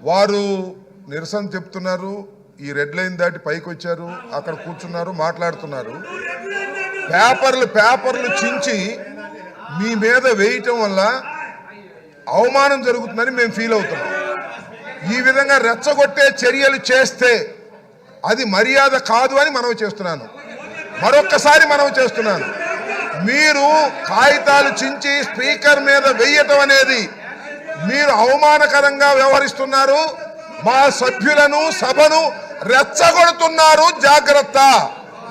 వారు నిరసన చెప్తున్నారు, ఈ రెడ్ లైన్ దాటి పైకి వచ్చారు, అక్కడ కూర్చున్నారు, మాట్లాడుతున్నారు. పేపర్లు చించి మీ మీద వేయటం వల్ల అవమానం జరుగుతుందని మేము ఫీల్ అవుతున్నాం. ఈ విధంగా రెచ్చగొట్టే చర్యలు చేస్తే అది మర్యాద కాదు అని మనవి చేస్తున్నాను. మరొక్కసారి మనవి చేస్తున్నాను, మీరు కాగితాలు చించి స్పీకర్ మీద వేయటం అనేది మీరు అవమానకరంగా వ్యవహరిస్తున్నారు. మా సభ్యులను సభను రెచ్చగొడుతున్నారు, జాగ్రత్త.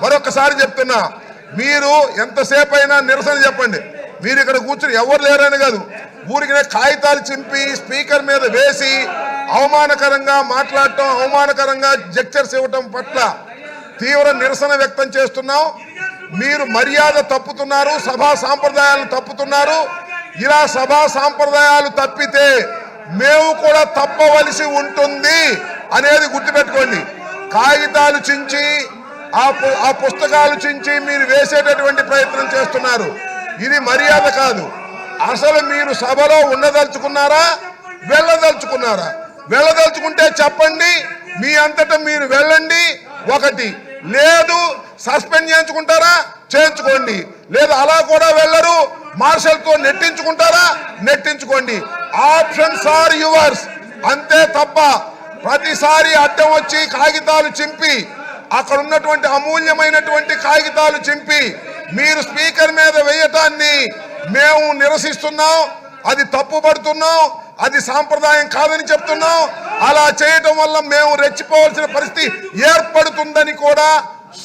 మరొకసారి చెప్తున్నా, మీరు ఎంతసేపు అయినా నిరసన చెప్పండి. మీరు ఇక్కడ కూర్చుని ఎవరు లేరని కాదు, ఊరికి కాగితాలు చింపి స్పీకర్ మీద వేసి అవమానకరంగా మాట్లాడటం, అవమానకరంగా జెక్చర్స్ ఇవ్వటం పట్ల తీవ్ర నిరసన వ్యక్తం చేస్తున్నాం. మీరు మర్యాద తప్పుతున్నారు, సభా సాంప్రదాయాలను తప్పుతున్నారు. ఇలా సభా సాంప్రదాయాలు తప్పితే మేము కూడా తప్పవలసి ఉంటుంది అనేది గుర్తుపెట్టుకోండి. కాగితాలు చించి ఆ పుస్తకాలు చించి మీరు వేసేటటువంటి ప్రయత్నం చేస్తున్నారు. ఇది మర్యాద కాదు. అసలు మీరు సభలో ఉండదలుచుకున్నారా, వెళ్ళదలుచుకున్నారా? వెళ్ళదలుచుకుంటే చెప్పండి, మీ అంతటా మీరు వెళ్ళండి. ఒకటి లేదు, సస్పెండ్ చేయించుకుంటారా చేయించుకోండి, లేదు అలా కూడా వెళ్ళరు, మార్షల్తో నెట్టించుకుంటారా నెట్టించుకోండి. Options are yours. అంతే తప్ప ప్రతిసారి అడ్డం వచ్చి కాగితాలు చింపి, అక్కడ ఉన్నటువంటి అమూల్యమైనటువంటి కాగితాలు చింపి మీరు స్పీకర్ మీద వేయటాన్ని మేము నిరసిస్తున్నాం. అది తప్పుపడుతున్నాం, అది సాంప్రదాయం కాదని చెప్తున్నాం. అలా చేయటం వల్ల మేము రెచ్చిపోవాల్సిన పరిస్థితి ఏర్పడుతుందని కూడా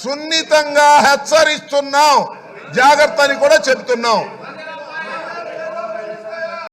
సున్నితంగా హెచ్చరిస్తున్నాం, జాగ్రత్త అని కూడా చెప్తున్నాం.